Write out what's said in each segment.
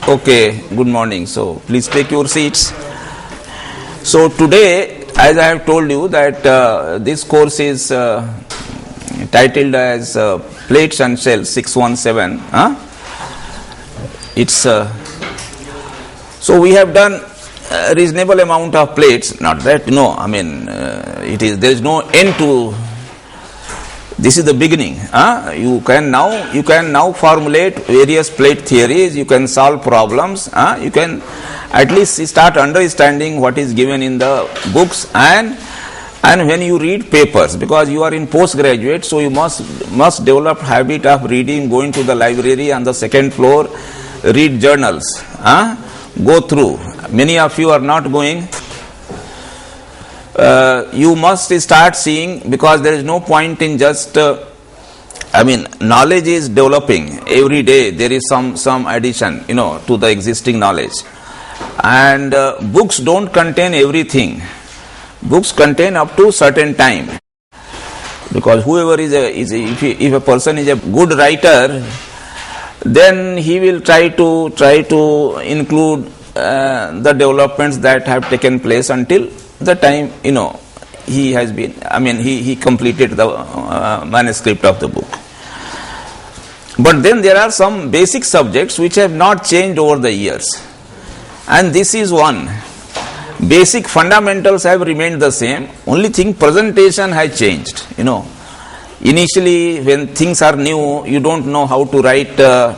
Okay, good morning. So please take your seats. So today, as I have told you that this course is titled as Plates and Shells 617. It's so we have done a reasonable amount of plates. Not that there is no end to. This is the beginning. You can now formulate various plate theories. You can solve problems. You can at least start understanding what is given in the books and when you read papers, because you are in postgraduate, so you must develop habit of reading, going to the library on the second floor, read journals, go through. Many of you are not going. You must start seeing, because there is no point in just knowledge is developing every day. There is some addition to the existing knowledge, and books don't contain everything. Books contain up to certain time, because whoever if a person is a good writer, then he will try to include the developments that have taken place until the time he has been he completed the manuscript of the book. But then there are some basic subjects which have not changed over the years, and this is one. Basic fundamentals have remained the same, only thing presentation has changed. Initially when things are new, you don't know how to write the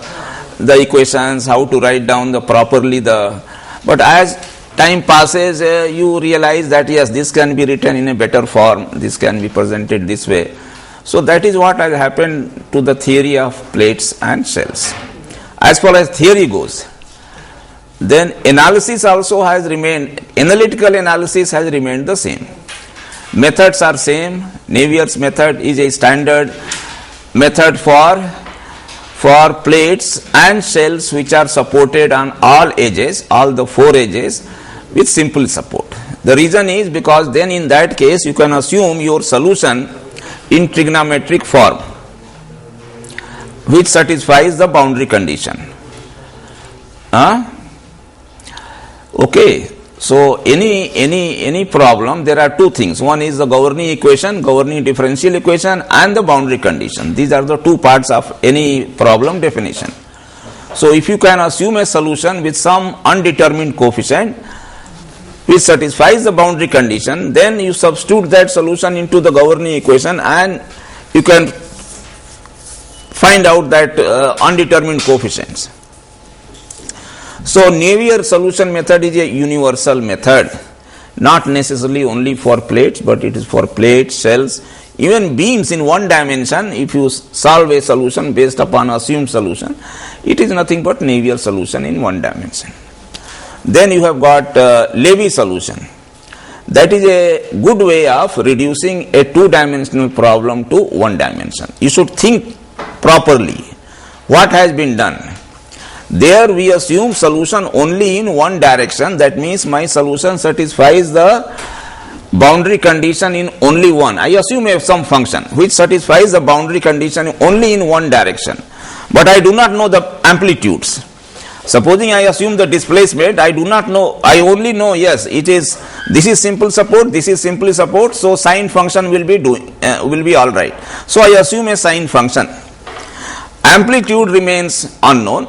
equations, how to write down but as time passes, you realize that yes, this can be written in a better form, this can be presented this way. So that is what has happened to the theory of plates and shells. As far as theory goes, then analysis also has remained, analytical analysis has remained the same. Methods are same. Navier's method is a standard method for plates and shells which are supported on all edges, all the four edges, with simple support. The reason is because then in that case you can assume your solution in trigonometric form which satisfies the boundary condition. Okay, so any problem, there are two things. One is the governing equation, governing differential equation, and the boundary condition. These are the two parts of any problem definition. So if you can assume a solution with some undetermined coefficient which satisfies the boundary condition, then you substitute that solution into the governing equation and you can find out that undetermined coefficients. So Navier solution method is a universal method, not necessarily only for plates, but it is for plates, shells, even beams in one dimension. If you solve a solution based upon assumed solution, it is nothing but Navier solution in one dimension. Then you have got Levy solution. That is a good way of reducing a two-dimensional problem to one dimension. You should think properly what has been done. There we assume solution only in one direction. That means my solution satisfies the boundary condition in only one. I assume some function which satisfies the boundary condition only in one direction, but I do not know the amplitudes. Supposing I assume the displacement, I do not know, I only know, yes, this is simple support, this is simple support, so sine function will be all right. So I assume a sine function. Amplitude remains unknown.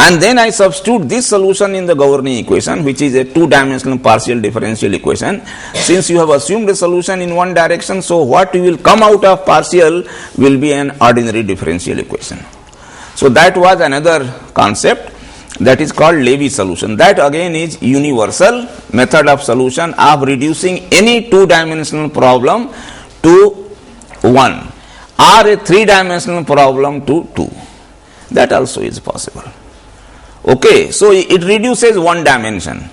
And then I substitute this solution in the governing equation, which is a two-dimensional partial differential equation. Since you have assumed a solution in one direction, so what will come out of partial will be an ordinary differential equation. So that was another concept that is called Levy solution. That again is universal method of solution of reducing any two-dimensional problem to one, or a three-dimensional problem to two. That also is possible. Okay, so it reduces one dimension.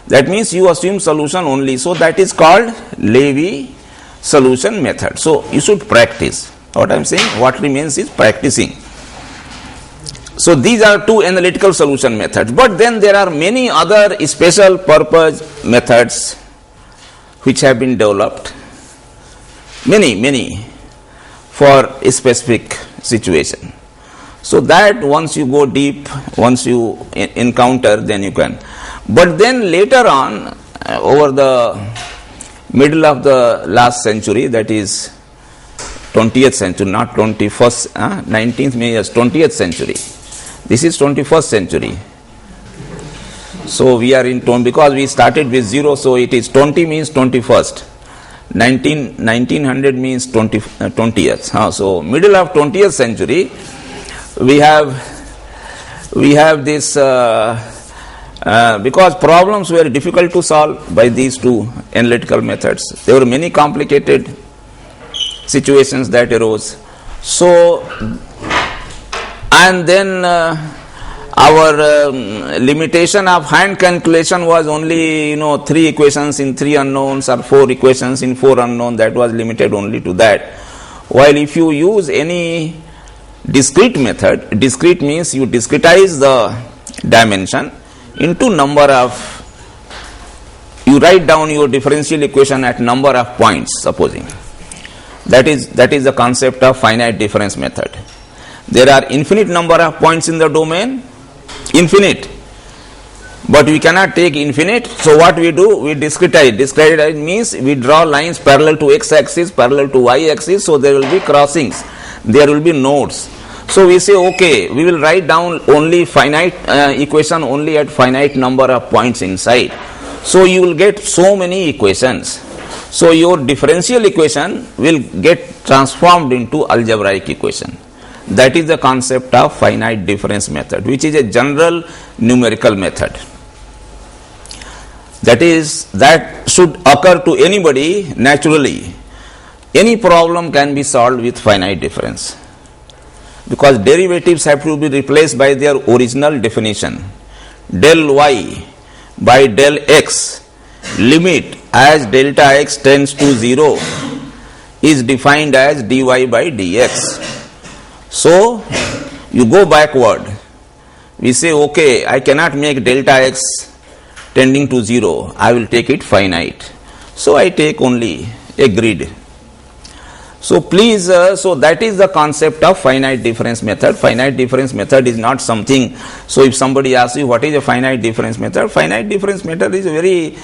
That means you assume solution only. So that is called Levy solution method. So you should practice. What I am saying, what remains is practicing. So these are two analytical solution methods. But then there are many other special purpose methods which have been developed. Many for a specific situation. So that once you go deep, once you encounter, then you can. But then later on, over the middle of the last century, that is 20th century, not 21st, 19th, maybe yes, 20th century. This is 21st century. So we are in because we started with 0, so it is 20 means 21st. 1900 means 20th. So middle of 20th century, we have this because problems were difficult to solve by these two analytical methods. There were many complicated situations that arose. So, and then our limitation of hand calculation was only 3 equations in 3 unknowns or 4 equations in 4 unknowns. That was limited only to that. While if you use any discrete method, discrete means you discretize the dimension into number of, you write down your differential equation at number of points, supposing. That is the concept of finite difference method. There are infinite number of points in the domain, infinite, but we cannot take infinite. So what we do, we discretize. Discretize means we draw lines parallel to x-axis, parallel to y-axis, so there will be crossings, there will be nodes. So we say, okay, we will write down only finite equation only at finite number of points inside. So you will get so many equations. So your differential equation will get transformed into algebraic equation. That is the concept of finite difference method, which is a general numerical method. That should occur to anybody naturally. Any problem can be solved with finite difference, because derivatives have to be replaced by their original definition. Del y by del x, limit as delta x tends to 0 is defined as dy by dx. So you go backward. We say, okay, I cannot make delta x tending to 0. I will take it finite. So I take only a grid. So please, so that is the concept of finite difference method. Finite difference method is not something. So if somebody asks you what is a finite difference method, finite difference method is very,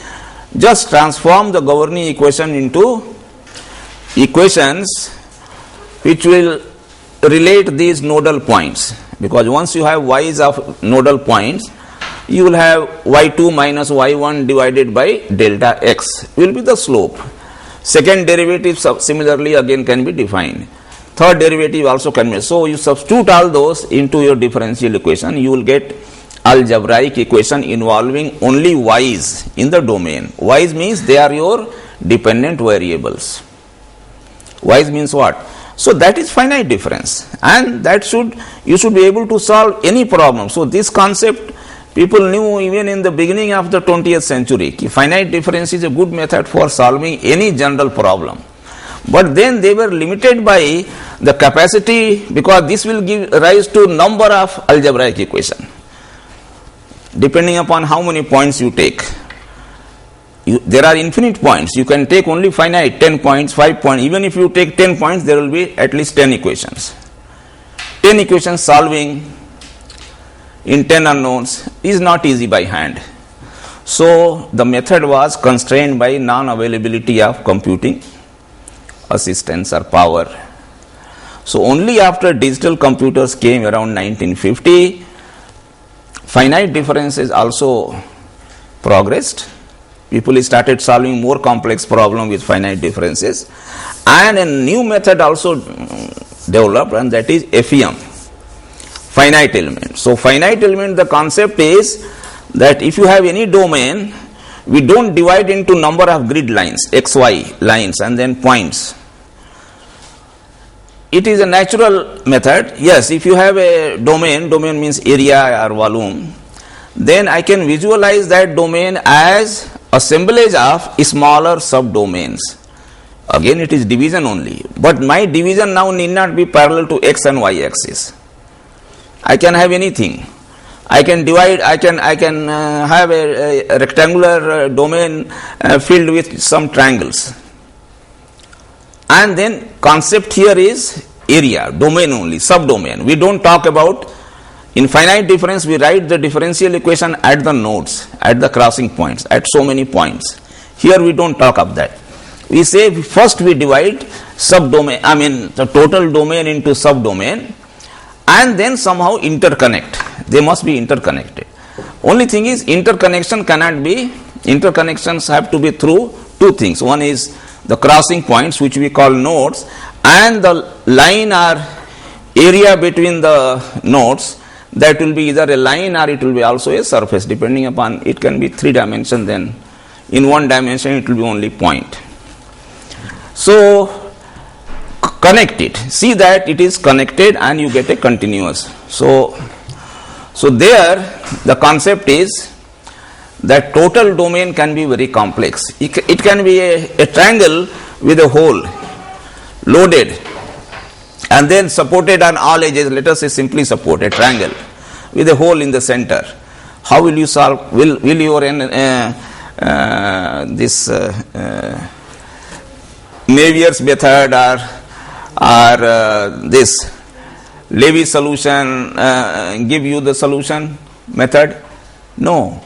just transform the governing equation into equations which will relate these nodal points. Because once you have y's of nodal points, you will have y2 minus y1 divided by delta x will be the slope. Second derivative similarly again can be defined. Third derivative also can be. So you substitute all those into your differential equation, you will get algebraic equation involving only y's in the domain. Y's means they are your dependent variables. Y's means what? So that is finite difference, and that you should be able to solve any problem. So this concept people knew even in the beginning of the 20th century. Finite difference is a good method for solving any general problem. But then they were limited by the capacity, because this will give rise to number of algebraic equation. Depending upon how many points you take. There are infinite points. You can take only finite, 10 points, 5 points. Even if you take 10 points, there will be at least 10 equations. 10 equations solving in 10 unknowns is not easy by hand. So the method was constrained by non-availability of computing assistance or power. So only after digital computers came around 1950, finite differences also progressed. People started solving more complex problems with finite differences, and a new method also developed, and that is FEM, finite element. So finite element, the concept is that if you have any domain, we don't divide into number of grid lines, XY lines, and then points. It is a natural method. Yes, if you have a domain means area or volume, then I can visualize that domain as assemblage of smaller subdomains. Again, it is division only, but my division now need not be parallel to x and y axis. I can have anything. I can divide. I can have a rectangular domain filled with some triangles. And then concept here is area, domain only, subdomain. We don't talk about, in finite difference we write the differential equation at the nodes, at the crossing points, at so many points. Here we don't talk of that. We say first we divide subdomain, the total domain into subdomain, and then somehow interconnect. They must be interconnected. Only thing is, interconnections have to be through two things. One is the crossing points, which we call nodes, and the line or area between the nodes, that will be either a line or it will be also a surface, depending upon, it can be 3 dimension, then in 1 dimension it will be only point. So connect it, see that it is connected and you get a continuous. So there the concept is that total domain can be very complex. It can be a triangle with a hole loaded and then supported on all edges. Let us say simply support a triangle with a hole in the center. How will you solve? Will your Navier's method or this Levy solution give you the solution method? No.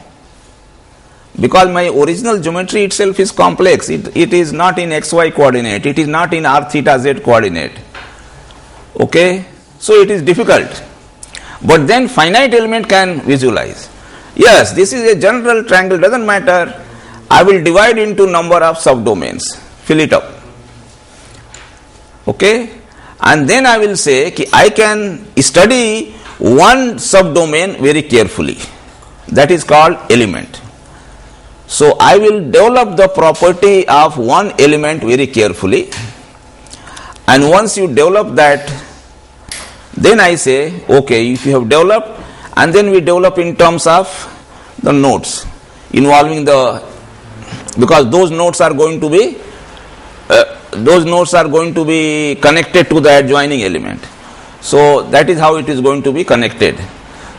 Because my original geometry itself is complex. It is not in xy coordinate. It is not in r theta z coordinate. Okay? So it is difficult. But then finite element can visualize. Yes, this is a general triangle, doesn't matter. I will divide into number of subdomains. Fill it up. Okay? And then I will say I can study one subdomain very carefully. That is called element. So I will develop the property of one element very carefully, and once you develop that, then I say, okay, if you have developed, and then we develop in terms of the nodes involving because those nodes are going to be connected to the adjoining element. So that is how it is going to be connected.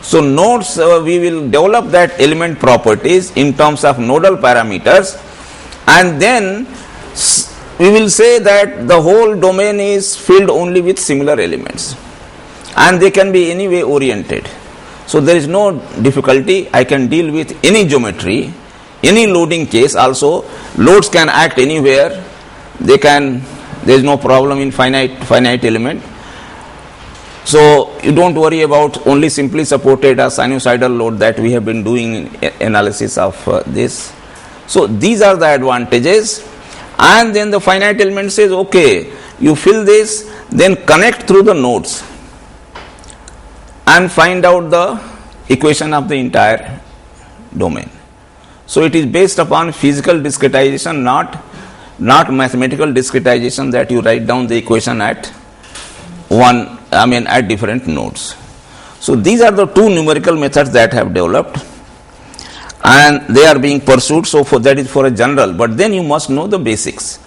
So nodes, we will develop that element properties in terms of nodal parameters, and then we will say that the whole domain is filled only with similar elements, and they can be anyway oriented. So there is no difficulty. I can deal with any geometry, any loading case also. Loads can act anywhere. There is no problem in finite element. So you don't worry about only simply supported or sinusoidal load that we have been doing analysis of this. So these are the advantages. And then the finite element says, okay, you fill this, then connect through the nodes and find out the equation of the entire domain. So it is based upon physical discretization, not mathematical discretization, that you write down the equation at different nodes. So these are the two numerical methods that have developed, and they are being pursued. So that is for a general, but then you must know the basics.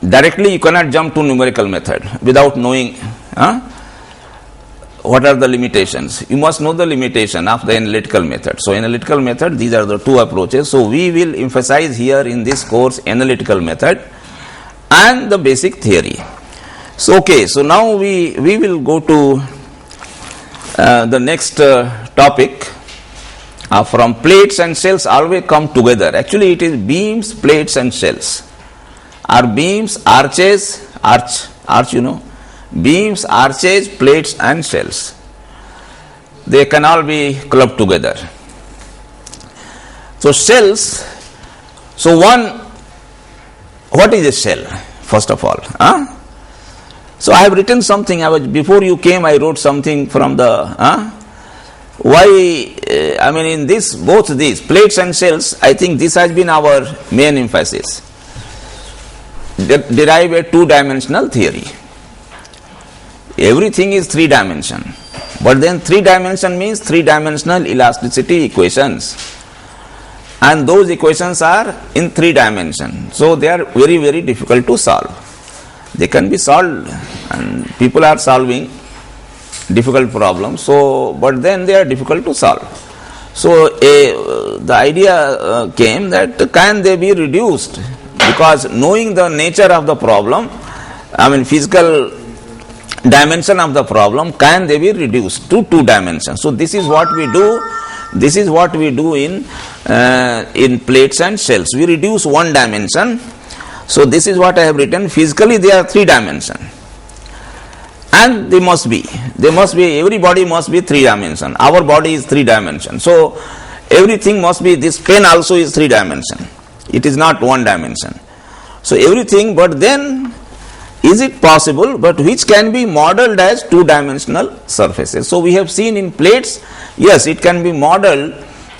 Directly you cannot jump to numerical method without knowing what are the limitations. You must know the limitation of the analytical method. So analytical method, these are the two approaches. So we will emphasize here in this course analytical method and the basic theory. So okay, so now we will go to the next topic. From plates and shells always come together. Actually it is beams, plates and shells. Or beams, arches, beams, arches, plates and shells. They can all be clubbed together. So shells, what is a shell first of all? So I have written something, before you came I wrote something from the, in this, both these, plates and shells, I think this has been our main emphasis. Derive a two-dimensional theory. Everything is 3-dimension, but then 3-dimension means 3-dimensional elasticity equations, and those equations are in 3-dimension. So they are very, very difficult to solve. They can be solved, and people are solving difficult problems. So, but then they are difficult to solve. So the idea came that can they be reduced, because knowing the nature of the problem, physical dimension of the problem, can they be reduced to 2 dimensions? So this is what we do. This is what we do in plates and shells. We reduce 1 dimension. So this is what I have written. Physically they are 3 dimension, and they must be. Everybody must be 3 dimension. Our body is 3 dimension. So everything must be. This pen also is 3 dimension. It is not 1 dimension. So everything, but then is it possible, but which can be modeled as 2-dimensional surfaces? So we have seen in plates, yes, it can be modeled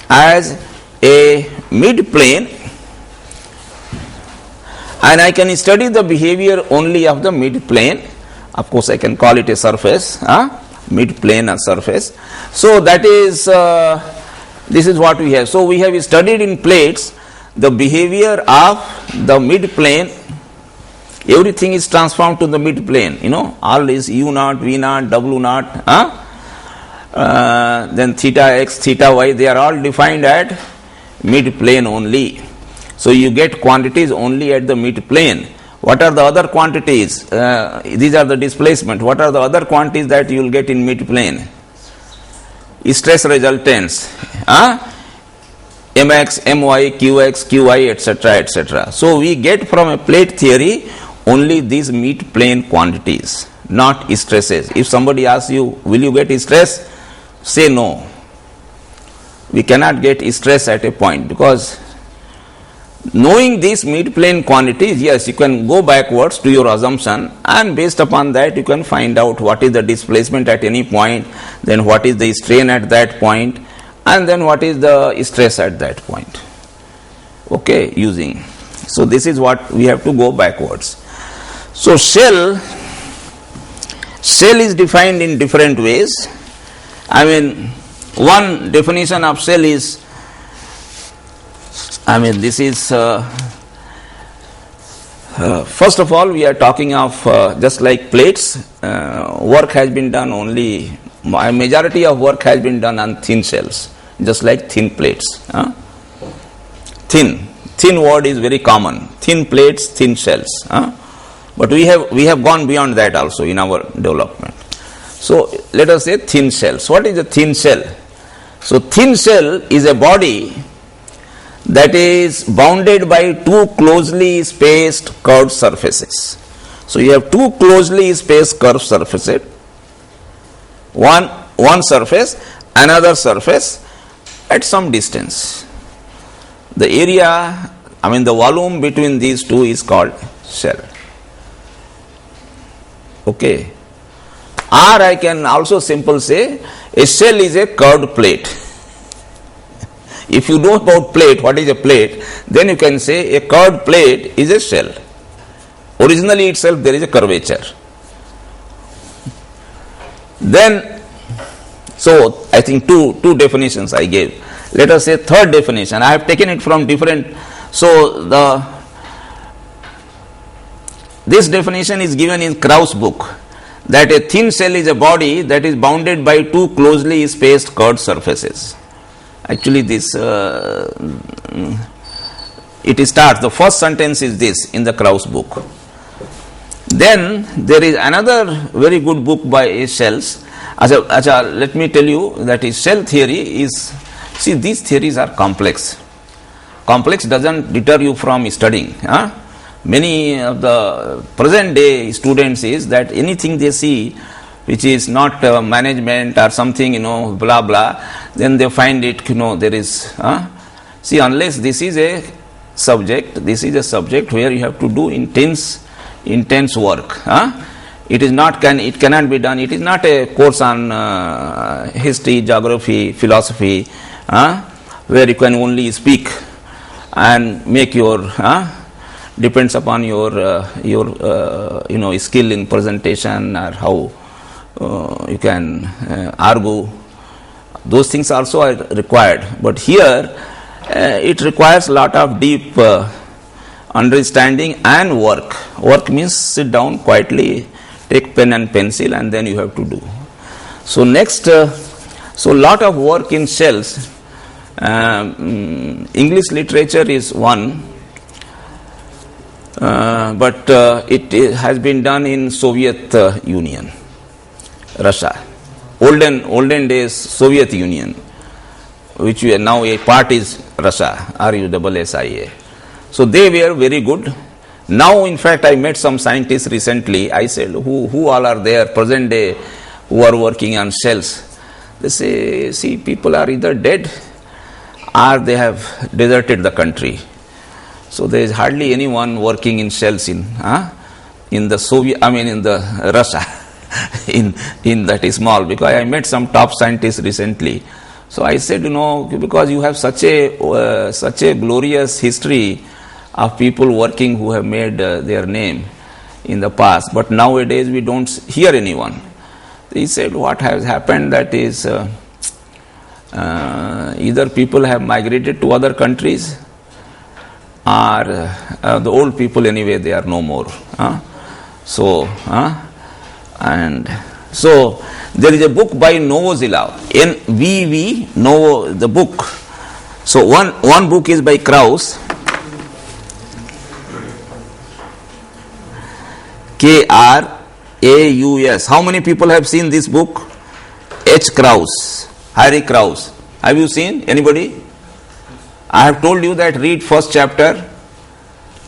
as a mid-plane, and I can study the behavior only of the mid-plane. Of course, I can call it a surface, mid-plane or surface. So that is, this is what we have. So we have studied in plates the behavior of the mid-plane. Everything is transformed to the mid-plane, all is U0, V0, W0, then theta x, theta y, they are all defined at mid-plane only. So you get quantities only at the mid-plane. What are the other quantities? These are the displacement. What are the other quantities that you will get in mid-plane? Stress resultants, mx, my, qx, qy, etc., etc. So we get from a plate theory only these mid-plane quantities, not stresses. If somebody asks you, will you get stress? Say no. We cannot get stress at a point, because knowing these mid-plane quantities, yes, you can go backwards to your assumption, and based upon that you can find out what is the displacement at any point, then what is the strain at that point, and then what is the stress at that point. Okay, using. So this is what we have to go backwards. So shell is defined in different ways. One definition of shell is, this is first of all, we are talking of just like plates, work has been done only, a majority of work has been done on thin shells, just like thin plates. Thin word is very common. Thin plates, thin shells. But we have gone beyond that also in our development. So let us say thin shells. What is a thin shell? So thin shell is a body that is bounded by 2 closely spaced curved surfaces. So you have 2 closely spaced curved surfaces. One surface, another surface at some distance. The area, the volume between these 2 is called shell. Okay. Or I can also simply say a shell is a curved plate. If you know about plate, what is a plate, then you can say a curved plate is a shell. Originally itself there is a curvature. Then, so I think two definitions I gave. Let us say third definition. I have taken it from different. So this definition is given in Krauss book, that a thin shell is a body that is bounded by 2 closely spaced curved surfaces. Actually, this it starts. The first sentence is this in the Krauss book. Then there is another very good book by Shells. Let me tell you that shell theory is. See, these theories are complex. Complex doesn't deter you from studying. Many of the present day students is that anything they see which is not management or something, blah blah, then they find it, there is. See, unless this is a subject where you have to do intense work. It cannot be done. It is not a course on history, geography, philosophy, where you can only speak and make your depends upon your skill in presentation or how you can argue. Those things also are required. But here it requires a lot of deep understanding and work. Work means sit down quietly, take pen and pencil, and then you have to do. So next, so lot of work in shells. English literature is one. but it has been done in Soviet Union, Russia. Olden days Soviet Union, which we are now a part is Russia, RUSSIA. So they were very good. Now, in fact, I met some scientists recently. I said, who all are there present day who are working on shells? They say, see, people are either dead or they have deserted the country. So there is hardly anyone working in shells in the Soviet, in the Russia, in that is small. Because I met some top scientists recently. So I said, because you have such a glorious history of people working who have made their name in the past, but nowadays we don't hear anyone. He said, what has happened, that is either people have migrated to other countries or the old people anyway, they are no more. And so there is a book by Novozilov, NVV, Novo, the book. So one book is by Krauss, Kraus. How many people have seen this book? H. Krauss, Harry Krauss. Have you seen? Anybody? I have told you that read first chapter,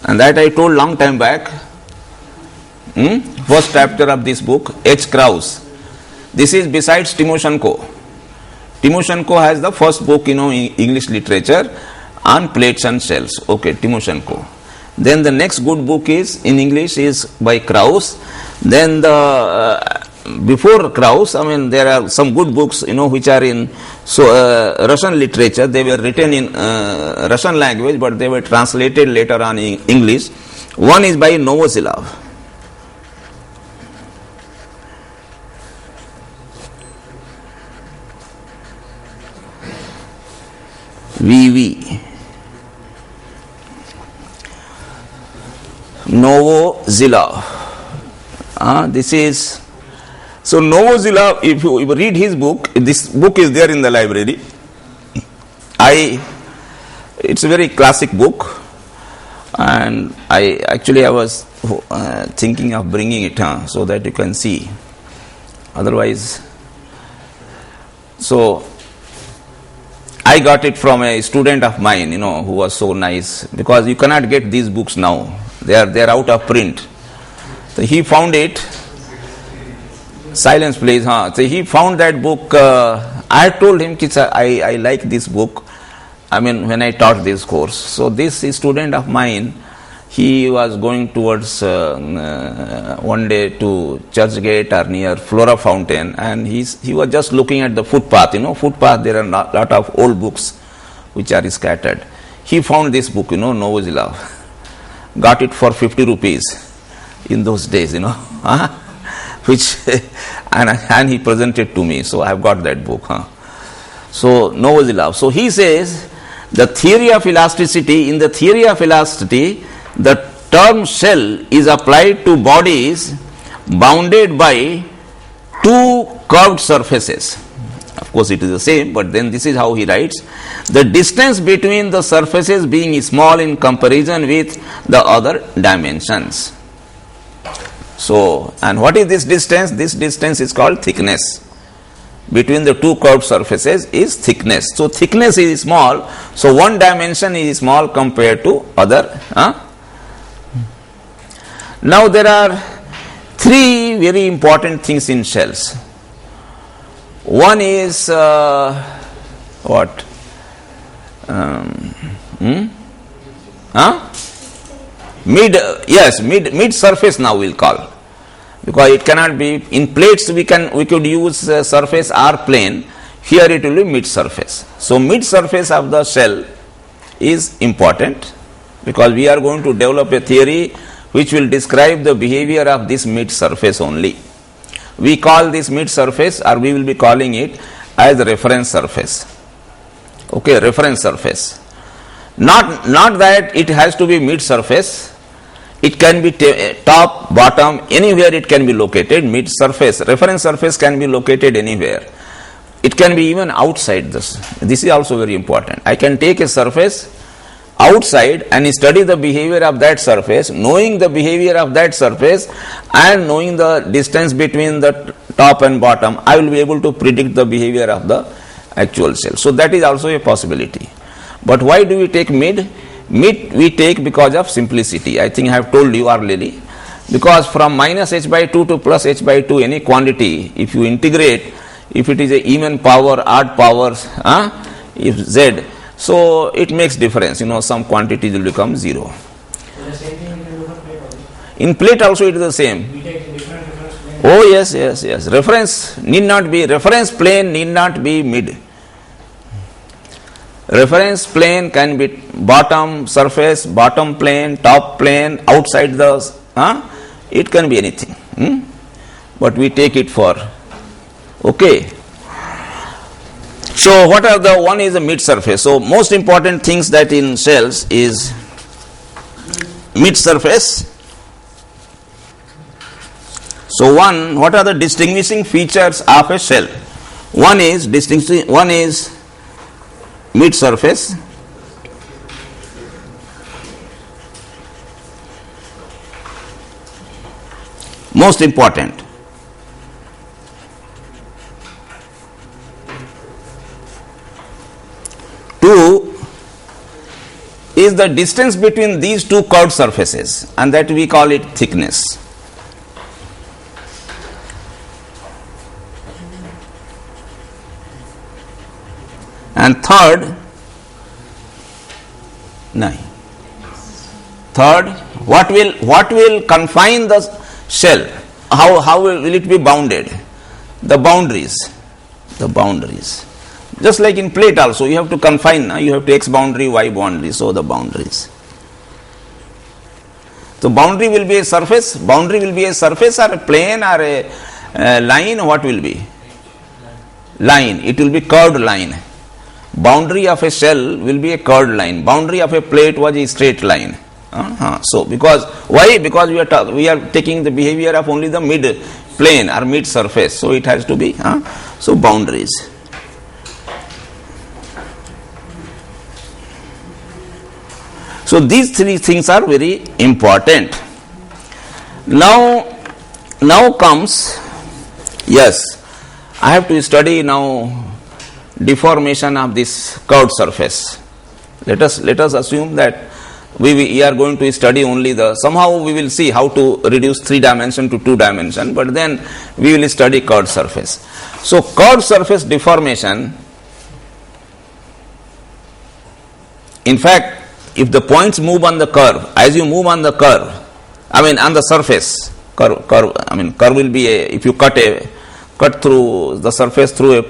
and that I told long time back. First chapter of this book, H. Krauss. This is besides Timoshenko. Timoshenko has the first book, in English literature on plates and shells. Okay, Timoshenko. Then the next good book is in English is by Krauss. Then before Krauss, there are some good books, which are in Russian literature. They were written in Russian language, but they were translated later on in English. One is by Novozilov. VV. Novozilov. This is, so Novozilov, if you read his book, this book is there in the library. It's a very classic book, and I was thinking of bringing it so that you can see. Otherwise, so I got it from a student of mine, who was so nice, because you cannot get these books now. They are out of print. So he found it. Silence, please. So he found that book. I told him, I like this book. When I taught this course. So this student of mine, he was going towards one day to Churchgate or near Flora Fountain, and he was just looking at the footpath. Footpath, there are a lot of old books which are scattered. He found this book, Novozilov. Got it for 50 rupees in those days, which and he presented to me. So I have got that book. So Novozilov. So he says the theory of elasticity. In the theory of elasticity, the term shell is applied to bodies bounded by two curved surfaces. Of course, it is the same, but then this is how he writes. The distance between the surfaces being small in comparison with the other dimensions. So, and what is this distance? This distance is called thickness. Between the two curved surfaces is thickness. So, thickness is small. So, one dimension is small compared to other. Now, there are three very important things in shells. One is what? Mid surface now we'll call, because it cannot be in plates. We could use surface or plane. Here it will be mid surface. So mid surface of the shell is important, because we are going to develop a theory which will describe the behavior of this mid surface only. We call this mid surface, or we will be calling it as reference surface. Okay, reference surface. Not that it has to be mid surface. It can be top, bottom, anywhere it can be located. Mid surface, reference surface can be located anywhere. It can be even outside this. This is also very important. I can take a surface outside and study the behavior of that surface, knowing the behavior of that surface and knowing the distance between the top and bottom, I will be able to predict the behavior of the actual cell. So that is also a possibility. But why do we take mid? Mid we take because of simplicity. I think I have told you earlier. Because from minus h by 2 to plus h by 2, any quantity, if you integrate, if it is a even power, odd powers, if z, so it makes difference. Some quantities will become 0. So the same thing we can do for plate also. In plate also it is the same. We take different plane. Oh yes. Reference plane need not be mid. Reference plane can be bottom surface, bottom plane, top plane, outside the, it can be anything. But we take it for, okay. So what are the, one is the mid surface. So most important things that in cells is mid surface. So one, what are the distinguishing features of a cell? One is mid surface. Most important. Two is the distance between these two curved surfaces, and that we call it thickness. And third, what will confine the shell? How will it be bounded? The boundaries. Just like in plate also, you have to confine. You have to x boundary, y boundary. So the boundaries. So boundary will be a surface. Boundary will be a surface or a plane or a line. What will be? Line. It will be curved line. Boundary of a shell will be a curved line. Boundary of a plate was a straight line. So because why? Because we are taking the behavior of only the mid plane or mid surface. So it has to be so boundaries. So these three things are very important. Now comes, yes, I have to study now deformation of this curved surface. Let us assume that we are going to study only somehow we will see how to reduce 3 dimension to 2 dimension, but then we will study curved surface. So curved surface deformation, in fact, if the points move on the curve, as you move on the curve, on the surface, curve will be if you cut through the surface through a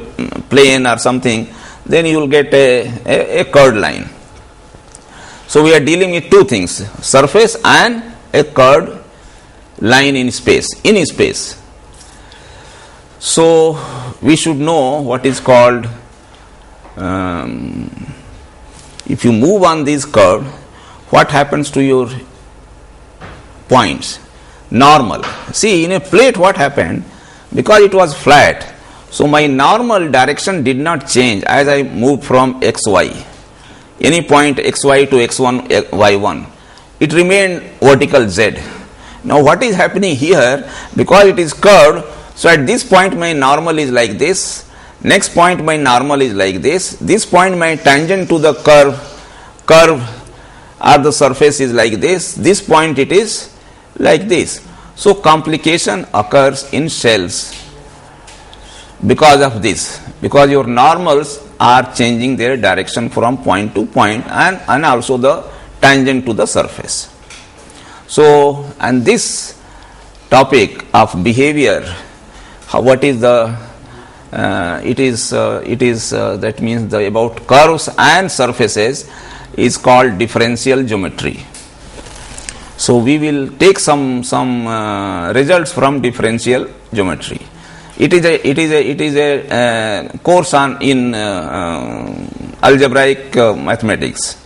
plane or something, then you will get a curved line. So we are dealing with two things, surface and a curved line in space. So we should know what is called, if you move on this curve, what happens to your points? Normal. See, in a plate what happened? Because it was flat, so my normal direction did not change as I moved from xy. Any point xy to x1, y1, it remained vertical z. Now what is happening here? Because it is curved, so at this point my normal is like this, next point my normal is like this point my tangent to the curve or the surface is like this point it is like this. So complication occurs in cells because of this, because your normals are changing their direction from point to point and also the tangent to the surface. So, and this topic of behavior, what is the that means about curves and surfaces is called differential geometry. So we will take some results from differential geometry. It is a course in algebraic mathematics.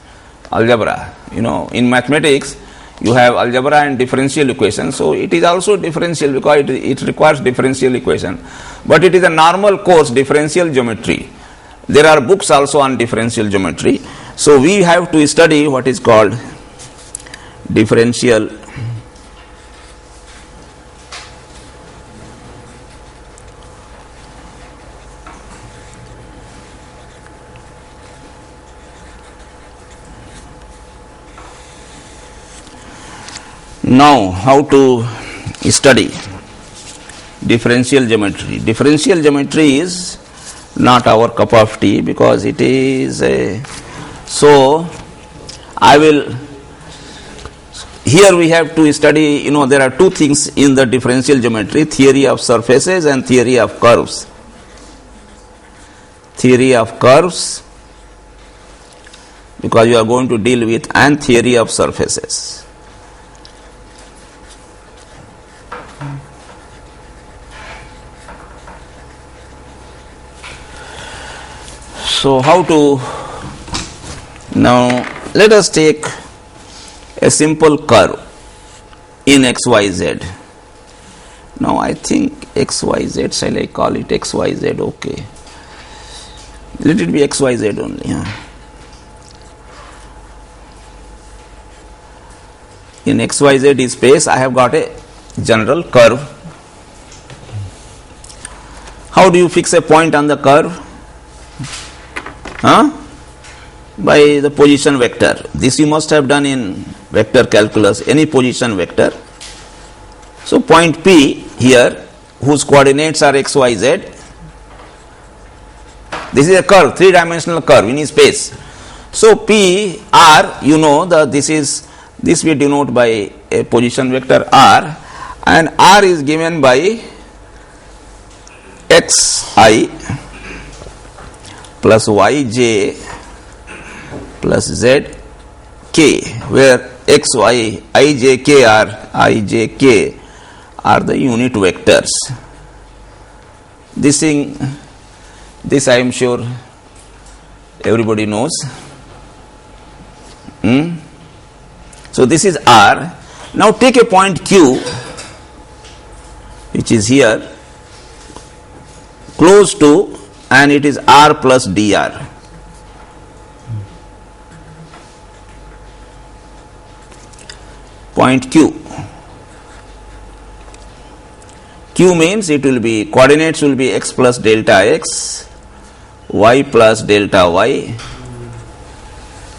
Algebra, in mathematics you have algebra and differential equation. So it is also differential because it requires differential equation. But it is a normal course, differential geometry. There are books also on differential geometry. So we have to study what is called differential Now, how to study differential geometry? Differential geometry is not our cup of tea because it is a. So, I will. Here we have to study, there are two things in the differential geometry: theory of surfaces and theory of curves. Theory of curves, because you are going to deal with, and theory of surfaces. So, how to, now let us take a simple curve in XYZ. Now, I think XYZ, shall I call it XYZ? Okay. Let it be XYZ only. In XYZ space, I have got a general curve. How do you fix a point on the curve? By the position vector. This you must have done in vector calculus, any position vector. So, point P here, whose coordinates are x, y, z. This is a curve, three-dimensional curve in space. So, P, R, this we denote by a position vector R, and R is given by xi plus yj plus zk, where xy, ijk are the unit vectors. This I am sure everybody knows. So this is R. Now take a point Q, which is here, close to, and it is R plus dr. Point Q. Q means it will be, coordinates will be x plus delta x, y plus delta y,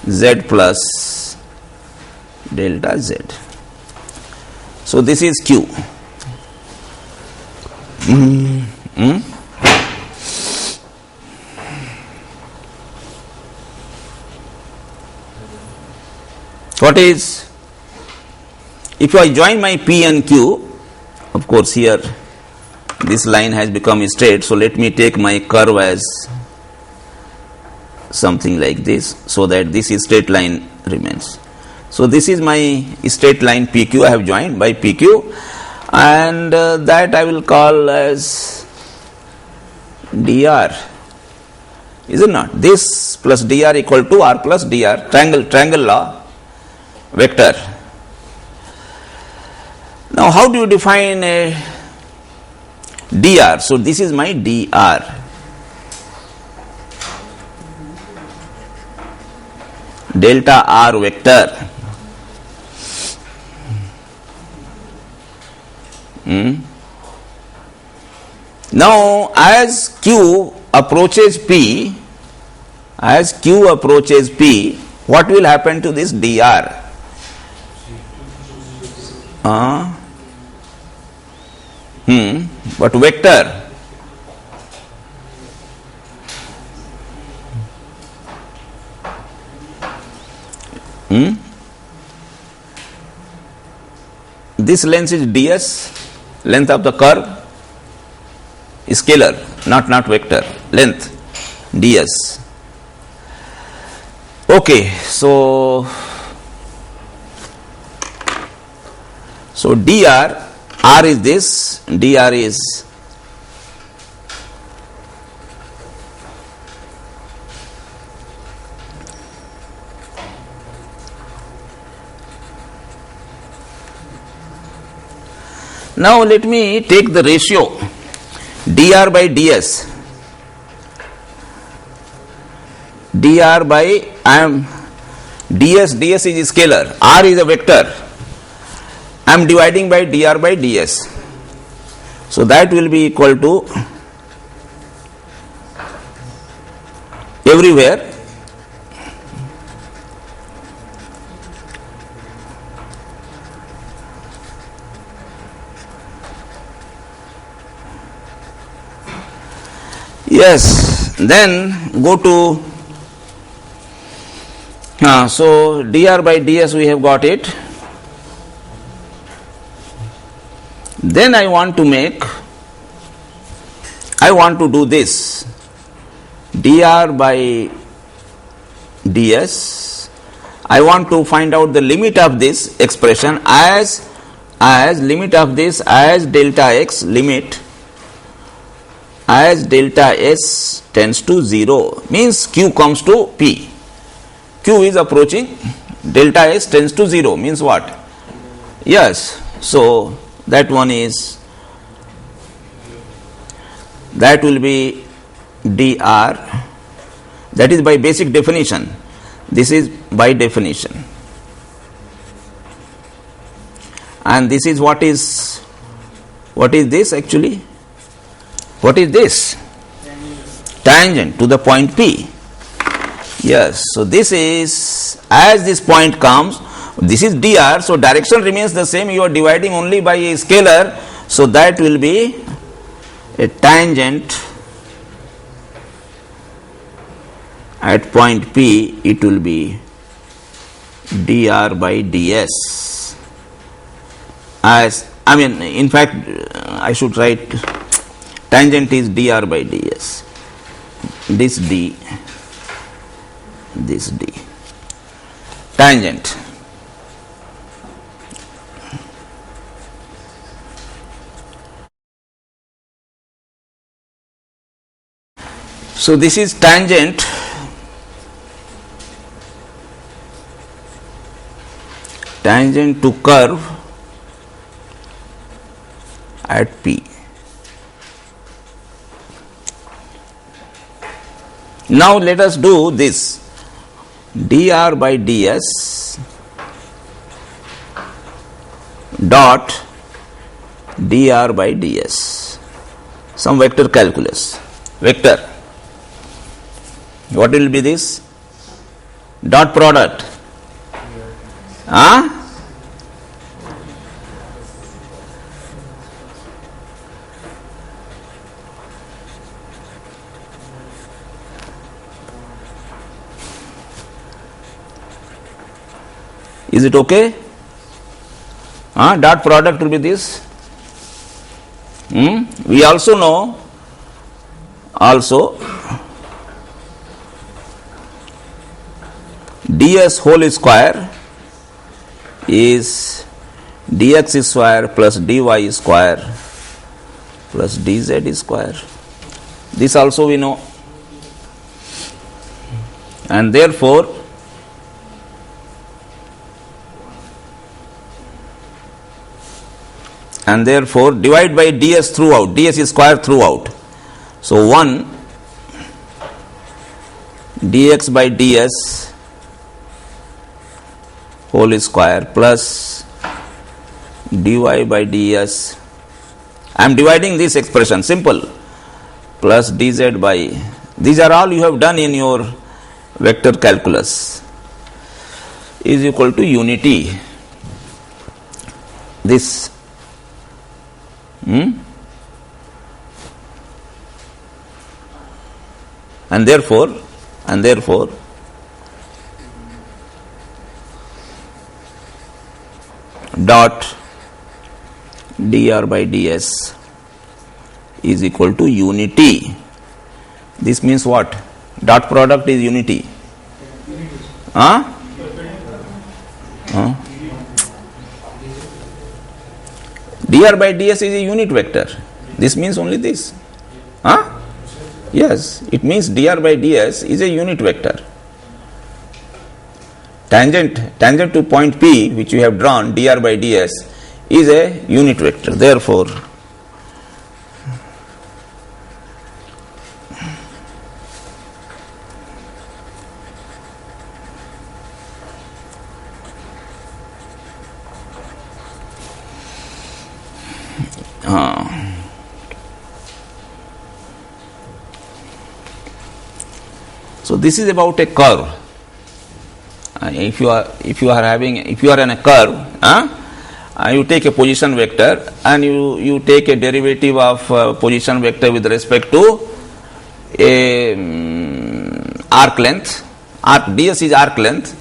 z plus delta z. So this is Q. What is, if I join my P and Q, of course here this line has become straight, so let me take my curve as something like this, so that this straight line remains. So this is my straight line PQ, I have joined by PQ, and that I will call as dr. Is it not? This plus dr equal to R plus dr, triangle law, vector. Now how do you define a dr? So this is my dr. Delta R vector. Now as Q approaches P, what will happen to this dr? But vector. This length is ds, length of the curve, scalar, not vector, length, ds. Okay, so dr, R is this, dr is now let me take the ratio dr by ds, dr by I am ds is a scalar, r is a vector. I am dividing by dr by ds. So that will be equal to everywhere yes. Then go to so dr by ds we have got it. Then I want to do this dr by ds. I want to find out the limit of this expression as limit of this as delta x limit as delta s tends to 0, means q comes to p. Q is approaching, delta s tends to 0 means what? Yes. So that one is, that will be dr, that is by basic definition. This is by definition, and this is what is this actually? What is this? Tangent to the point P. Yes, so this is, as this point comes, this is dr, so direction remains the same, you are dividing only by a scalar, so that will be a tangent at point P, it will be dr by ds. As I mean, in fact, I should write tangent is dr by ds. This d, tangent. So this is tangent to curve at P. Now let us do this dr by ds dot dr by ds, some vector calculus, vector. What will be this? Dot product. Is it okay? Dot product will be this. We also know ds whole square is dx square plus dy square plus dz square. This also we know, and therefore divide by ds throughout, ds is square throughout. So 1 dx by ds whole square plus dy by ds. I am dividing this expression, simple, plus dz by, these are all you have done in your vector calculus, is equal to unity. This and therefore dot dr by ds is equal to unity. This means what? Dot product is unity. Dr by ds is a unit vector. This means only this. Yes, it means dr by ds is a unit vector. Tangent to point P, which you have drawn, dr by ds, is a unit vector. Therefore, So this is about a curve. If you are in a curve, you take a position vector and you take a derivative of position vector with respect to a arc length. ds is arc length.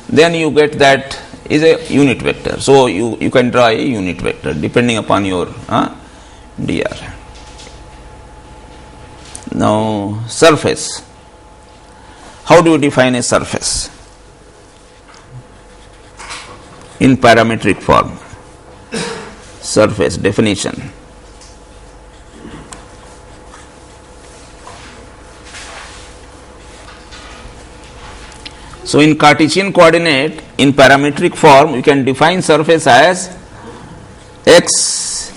Then you get that is a unit vector. So you can draw a unit vector depending upon your dr. Now surface. How do you define a surface? In parametric form. Surface definition. So in Cartesian coordinate, in parametric form, you can define surface as x,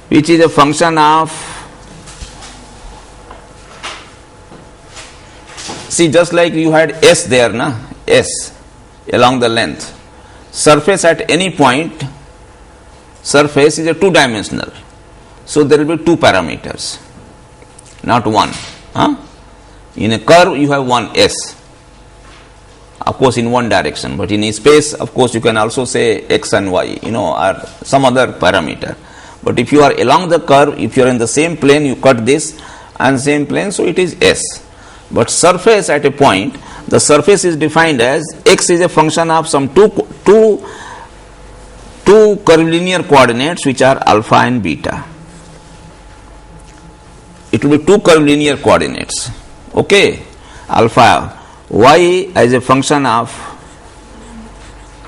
which is a function of, see, just like you had s there, s along the length. Surface at any point, surface is a two-dimensional. So there will be two parameters, not one. In a curve, you have one s. Of course, in one direction, but in a space, of course, you can also say x and y, or some other parameter. But if you are along the curve, if you are in the same plane, you cut this and same plane, so it is s. But surface at a point, the surface is defined as x is a function of some two curvilinear coordinates which are alpha and beta. It will be two curvilinear coordinates. Okay, alpha. Y as a function of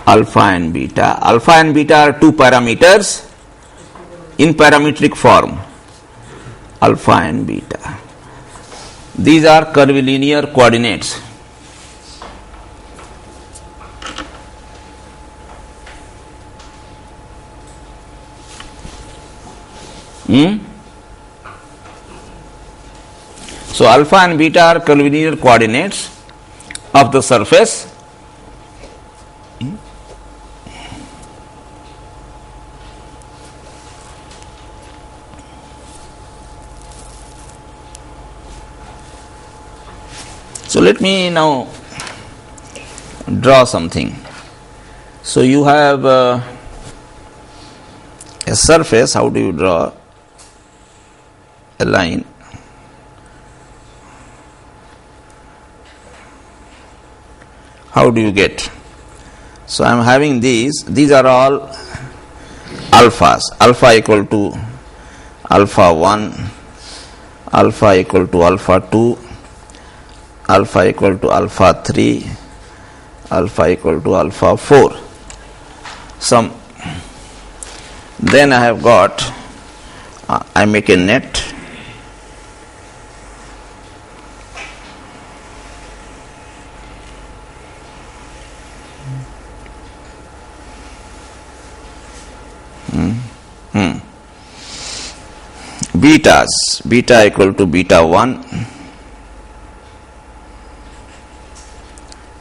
alpha and beta. Alpha and beta are two parameters in parametric form. Alpha and beta. These are curvilinear coordinates. So alpha and beta are curvilinear coordinates of the surface. So let me now draw something. So you have a surface. How do you draw a line? How do you get? So I am having these are all alphas. Alpha equal to alpha 1, alpha equal to alpha 2, alpha equal to alpha 3, alpha equal to alpha 4. Then I have got, I make a net. Betas, beta equal to beta 1,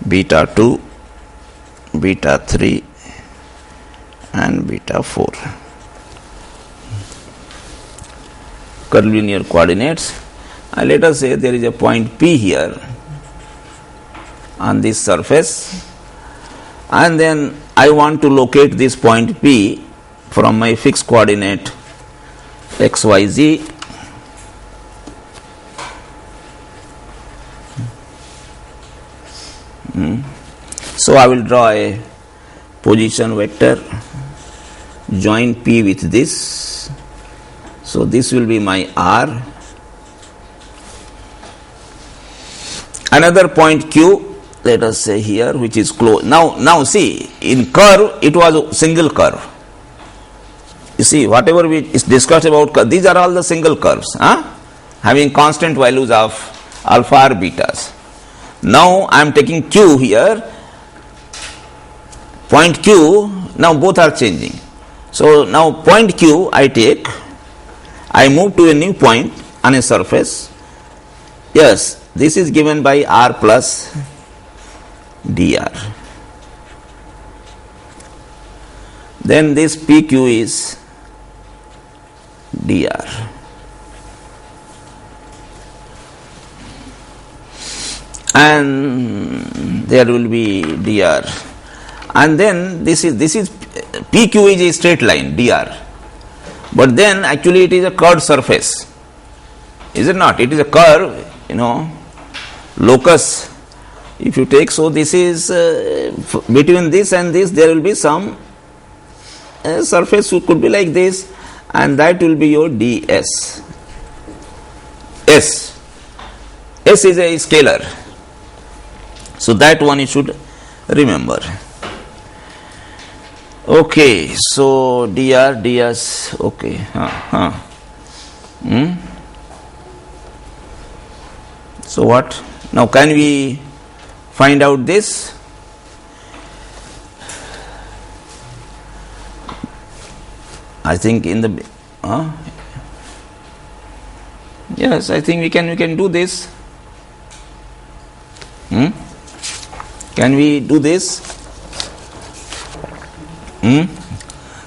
beta 2, beta 3 and beta 4. Curvilinear coordinates. And let us say there is a point P here on this surface, and then I want to locate this point P from my fixed coordinate xyz. So I will draw a position vector, join P with this. So this will be my R. Another point Q, let us say here, which is close. Now see, in curve it was a single curve. You see, whatever we discussed about, these are all the single curves, having constant values of alpha or betas. Now I am taking Q here, point Q, now both are changing. So now point Q I take, I move to a new point on a surface. Yes, this is given by R plus dr. Then this PQ is dr. And there will be dr. And then this is PQ is a straight line, dr. But then actually it is a curved surface. Is it not? It is a curve, locus. If you take, so this is between this and this, there will be some surface which could be like this, and that will be your ds. S is a scalar. So that one you should remember. Okay, so dr, ds, okay. So what? Now can we find out this? I think in the yes, I think we can do this. Can we do this?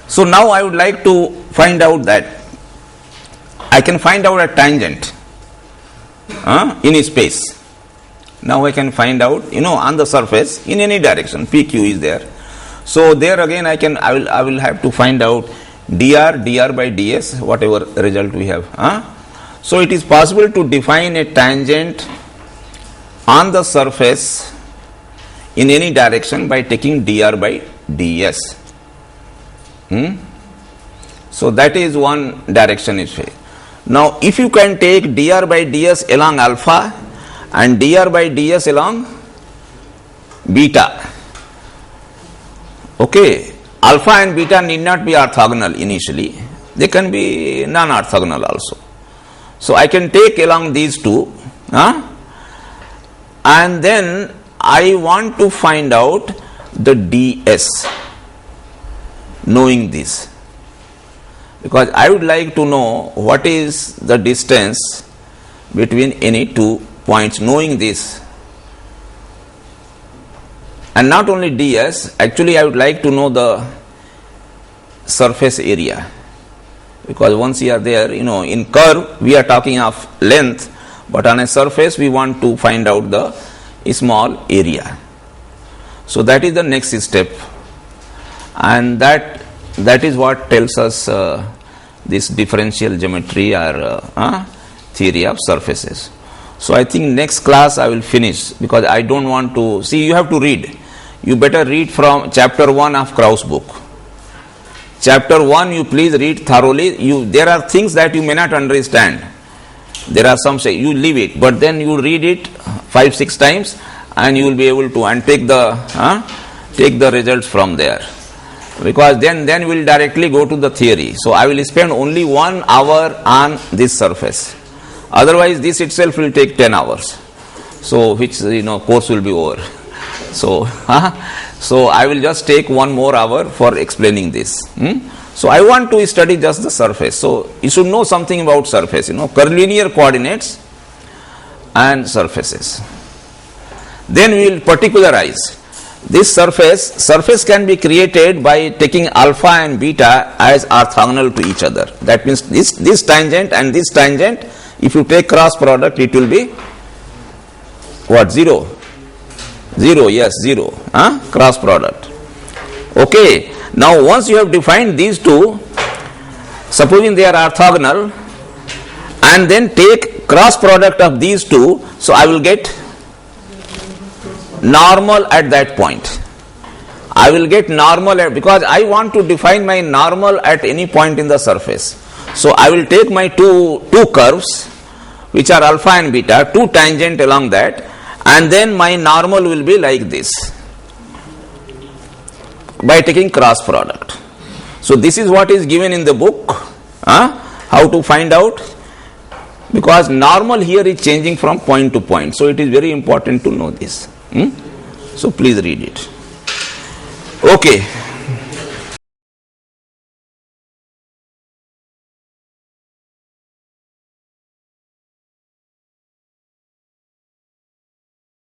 So now I would like to find out that I can find out a tangent in a space. Now I can find out, on the surface in any direction. PQ is there. So there again I will have to find out dr by ds, whatever result we have. So it is possible to define a tangent on the surface in any direction by taking dr by ds. So that is one direction is fair. Now if you can take dr by ds along alpha and dr by ds along beta, okay, alpha and beta need not be orthogonal initially, they can be non-orthogonal also. So I can take along these two, and then I want to find out the ds, knowing this, because I would like to know what is the distance between any 2 points, knowing this. And not only ds, actually I would like to know the surface area, because once you are there, in curve we are talking of length, but on a surface we want to find out the small area. So that is the next step, and that is what tells us this differential geometry or theory of surfaces. So I think next class I will finish, because I don't want to see, you have to read. You better read from chapter 1 of Krauss book. Chapter 1 you please read thoroughly. There are things that you may not understand. There are some say you leave it, but then you read it 5-6 times and you will be able to, and take the results from there, because then we will directly go to the theory. So I will spend only 1 hour on this surface, otherwise this itself will take 10 hours, so which course will be over. So I will just take 1 more hour for explaining this. So I want to study just the surface. So you should know something about surface, curvilinear coordinates and surfaces. Then we will particularize. This surface can be created by taking alpha and beta as orthogonal to each other. That means this tangent and this tangent, if you take cross product, it will be what? 0. Yes, 0. Cross product. Okay. Now once you have defined these two, supposing they are orthogonal, and then take cross product of these two, so I will get normal at that point. I will get normal because I want to define my normal at any point in the surface. So I will take my two curves which are alpha and beta, 2 tangent along that, and then my normal will be like this by taking cross product. So this is what is given in the book, how to find out, because normal here is changing from point to point. So it is very important to know this. So please read it. Okay.